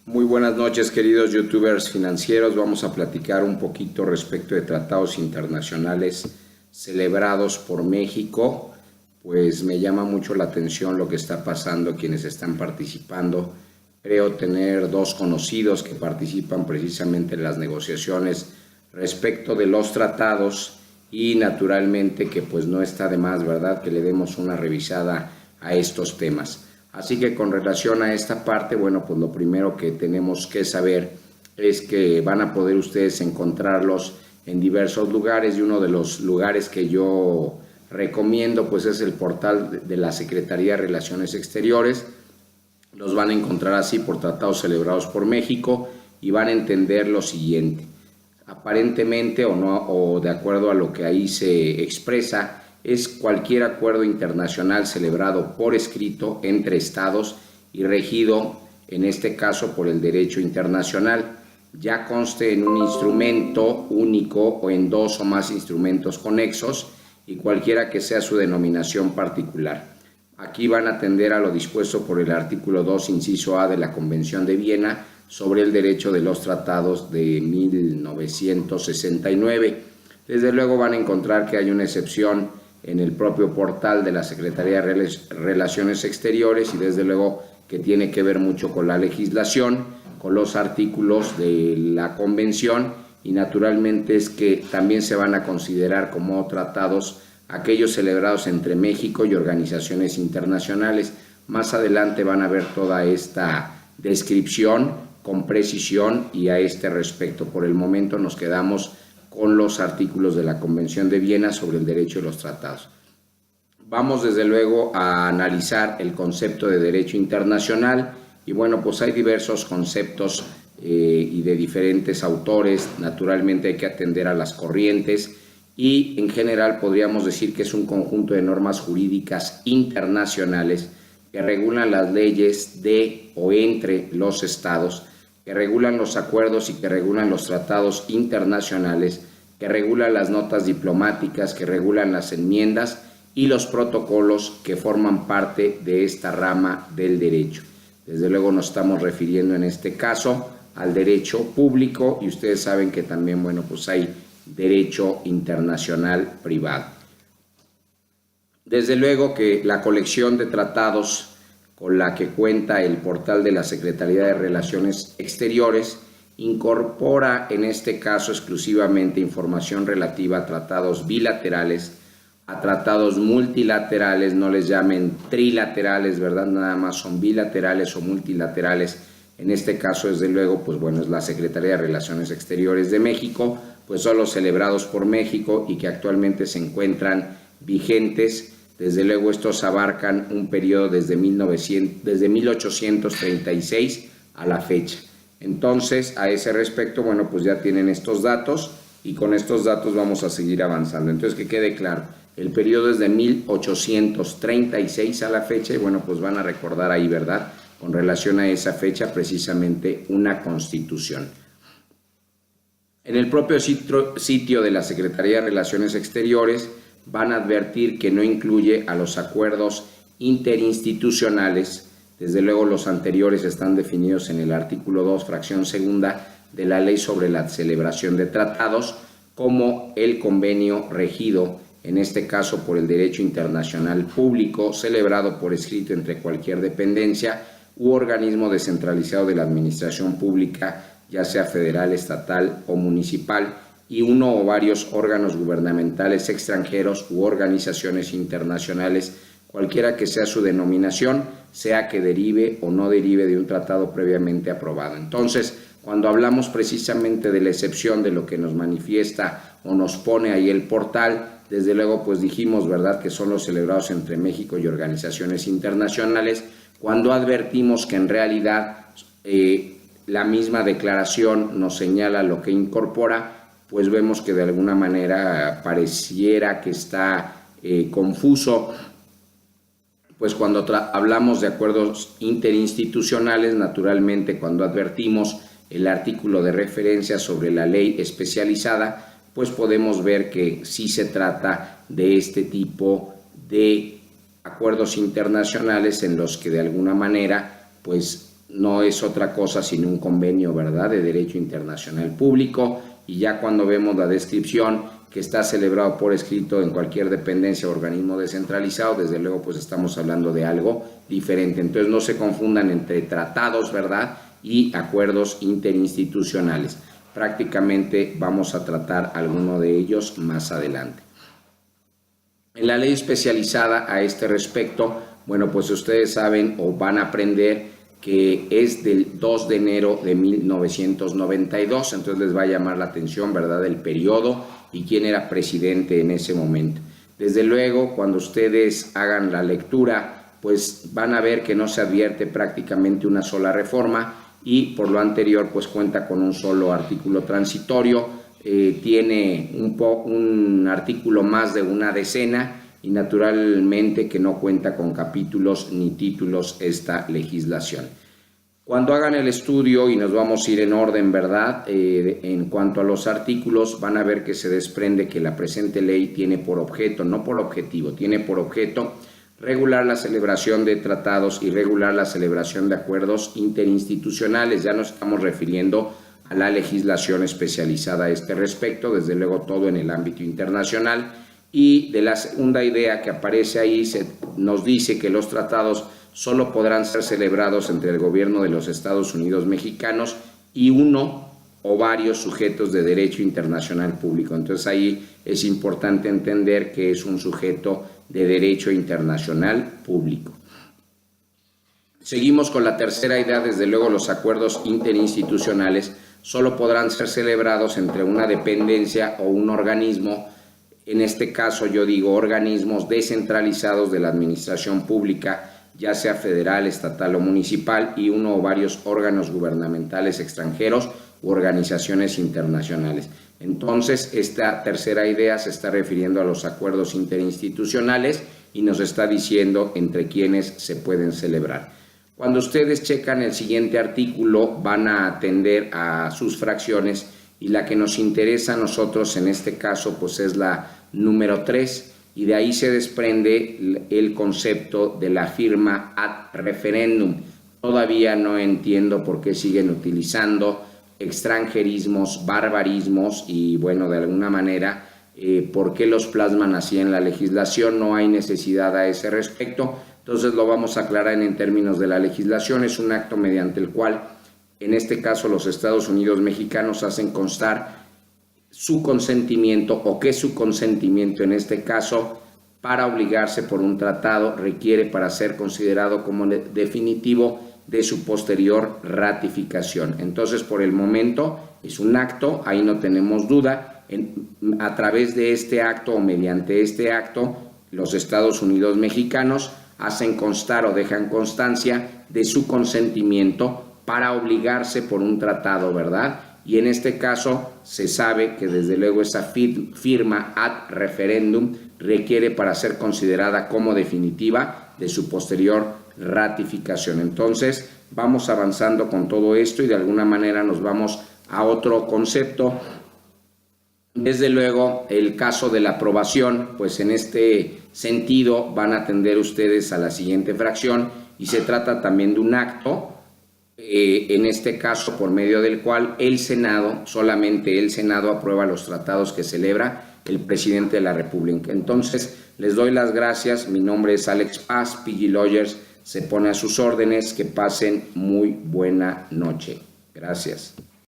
Muy buenas noches, queridos youtubers financieros. Vamos a platicar un poquito respecto de tratados internacionales celebrados por México. Pues me llama mucho la atención lo que está pasando, quienes están participando. Creo tener dos conocidos que participan precisamente en las negociaciones respecto de los tratados y naturalmente que pues no está de más, ¿verdad?, que le demos una revisada a estos temas. Así que con relación a esta parte, bueno, pues lo primero que tenemos que saber es que van a poder ustedes encontrarlos en diversos lugares, y uno de los lugares que yo recomiendo pues es el portal de la Secretaría de Relaciones Exteriores. Los van a encontrar así, por tratados celebrados por México, y van a entender lo siguiente. Aparentemente o no, o de acuerdo a lo que ahí se expresa, es cualquier acuerdo internacional celebrado por escrito entre estados y regido, en este caso, por el derecho internacional, ya conste en un instrumento único o en dos o más instrumentos conexos, y cualquiera que sea su denominación particular. Aquí van a atender a lo dispuesto por el artículo 2, inciso A de la Convención de Viena sobre el derecho de los tratados de 1969. Desde luego van a encontrar que hay una excepción en el propio portal de la Secretaría de Relaciones Exteriores, y desde luego que tiene que ver mucho con la legislación, con los artículos de la convención, y naturalmente es que también se van a considerar como tratados aquellos celebrados entre México y organizaciones internacionales. Más adelante van a ver toda esta descripción con precisión y a este respecto. Por el momento nos quedamos con los artículos de la Convención de Viena sobre el derecho de los tratados. Vamos desde luego a analizar el concepto de derecho internacional, y bueno, pues hay diversos conceptos y de diferentes autores. Naturalmente hay que atender a las corrientes, y en general podríamos decir que es un conjunto de normas jurídicas internacionales que regulan las leyes de o entre los estados, que regulan los acuerdos y que regulan los tratados internacionales, que regulan las notas diplomáticas, que regulan las enmiendas y los protocolos que forman parte de esta rama del derecho. Desde luego nos estamos refiriendo en este caso al derecho público, y ustedes saben que también, bueno, pues hay derecho internacional privado. Desde luego que la colección de tratados con la que cuenta el portal de la Secretaría de Relaciones Exteriores incorpora en este caso exclusivamente información relativa a tratados bilaterales, a tratados multilaterales, no les llamen trilaterales, ¿verdad? Nada más son bilaterales o multilaterales. En este caso, desde luego, pues bueno, es la Secretaría de Relaciones Exteriores de México, pues son los celebrados por México y que actualmente se encuentran vigentes. Desde luego estos abarcan un periodo desde 1836 a la fecha. Entonces, a ese respecto, bueno, pues ya tienen estos datos, y con estos datos vamos a seguir avanzando. Entonces, que quede claro, el periodo es de 1836 a la fecha, y bueno, pues van a recordar ahí, ¿verdad?, con relación a esa fecha, precisamente una constitución. En el propio sitio de la Secretaría de Relaciones Exteriores van a advertir que no incluye a los acuerdos interinstitucionales. Desde luego los anteriores están definidos en el artículo 2, fracción segunda de la Ley sobre la celebración de tratados, como el convenio regido, en este caso por el derecho internacional público, celebrado por escrito entre cualquier dependencia u organismo descentralizado de la administración pública, ya sea federal, estatal o municipal, y uno o varios órganos gubernamentales extranjeros u organizaciones internacionales, cualquiera que sea su denominación, sea que derive o no derive de un tratado previamente aprobado. Entonces, cuando hablamos precisamente de la excepción de lo que nos manifiesta o nos pone ahí el portal, desde luego pues dijimos, ¿verdad?, que son los celebrados entre México y organizaciones internacionales. Cuando advertimos que en realidad la misma declaración nos señala lo que incorpora, pues vemos que de alguna manera pareciera que está confuso. Pues cuando hablamos de acuerdos interinstitucionales, naturalmente cuando advertimos el artículo de referencia sobre la ley especializada, pues podemos ver que sí se trata de este tipo de acuerdos internacionales en los que de alguna manera pues no es otra cosa sino un convenio, ¿verdad?, de derecho internacional público, y ya cuando vemos la descripción que está celebrado por escrito en cualquier dependencia o organismo descentralizado, desde luego pues estamos hablando de algo diferente. Entonces no se confundan entre tratados, ¿verdad?, y acuerdos interinstitucionales. Prácticamente vamos a tratar alguno de ellos más adelante. En la ley especializada a este respecto, bueno, pues ustedes saben o van a aprender que es del 2 de enero de 1992, entonces les va a llamar la atención, ¿verdad?, el periodo y quién era presidente en ese momento. Desde luego, cuando ustedes hagan la lectura, pues van a ver que no se advierte prácticamente una sola reforma y por lo anterior, pues cuenta con un solo artículo transitorio, tiene un artículo más de una decena y naturalmente que no cuenta con capítulos ni títulos esta legislación. Cuando hagan el estudio, y nos vamos a ir en orden, ¿verdad?, en cuanto a los artículos, van a ver que se desprende que la presente ley tiene por objeto, no por objetivo, tiene por objeto regular la celebración de tratados y regular la celebración de acuerdos interinstitucionales. Ya nos estamos refiriendo a la legislación especializada a este respecto, desde luego todo en el ámbito internacional. Y de la segunda idea que aparece ahí, nos dice que los tratados solo podrán ser celebrados entre el gobierno de los Estados Unidos mexicanos y uno o varios sujetos de derecho internacional público. Entonces ahí es importante entender que es un sujeto de derecho internacional público. Seguimos con la tercera idea. Desde luego los acuerdos interinstitucionales solo podrán ser celebrados entre una dependencia o un organismo. En este caso yo digo organismos descentralizados de la administración pública, ya sea federal, estatal o municipal, y uno o varios órganos gubernamentales extranjeros u organizaciones internacionales. Entonces, esta tercera idea se está refiriendo a los acuerdos interinstitucionales y nos está diciendo entre quiénes se pueden celebrar. Cuando ustedes checan el siguiente artículo, van a atender a sus fracciones, y la que nos interesa a nosotros en este caso pues es la número 3, y de ahí se desprende el concepto de la firma ad referendum. Todavía no entiendo por qué siguen utilizando extranjerismos, barbarismos y bueno, de alguna manera, por qué los plasman así en la legislación. No hay necesidad a ese respecto, entonces lo vamos a aclarar en términos de la legislación. Es un acto mediante el cual, en este caso, los Estados Unidos mexicanos hacen constar su consentimiento, o que su consentimiento en este caso para obligarse por un tratado requiere para ser considerado como definitivo de su posterior ratificación. Entonces, por el momento es un acto, ahí no tenemos duda. A través de este acto o mediante este acto, los Estados Unidos mexicanos hacen constar o dejan constancia de su consentimiento para obligarse por un tratado, ¿verdad? Y en este caso se sabe que desde luego esa firma ad referendum requiere para ser considerada como definitiva de su posterior ratificación. Entonces vamos avanzando con todo esto y de alguna manera nos vamos a otro concepto. Desde luego el caso de la aprobación, pues en este sentido van a atender ustedes a la siguiente fracción, y se trata también de un acto, en este caso por medio del cual el Senado, solamente el Senado, aprueba los tratados que celebra el presidente de la República. Entonces les doy las gracias. Mi nombre es Alex Paz, PG Lawyers se pone a sus órdenes. Que pasen muy buena noche. Gracias.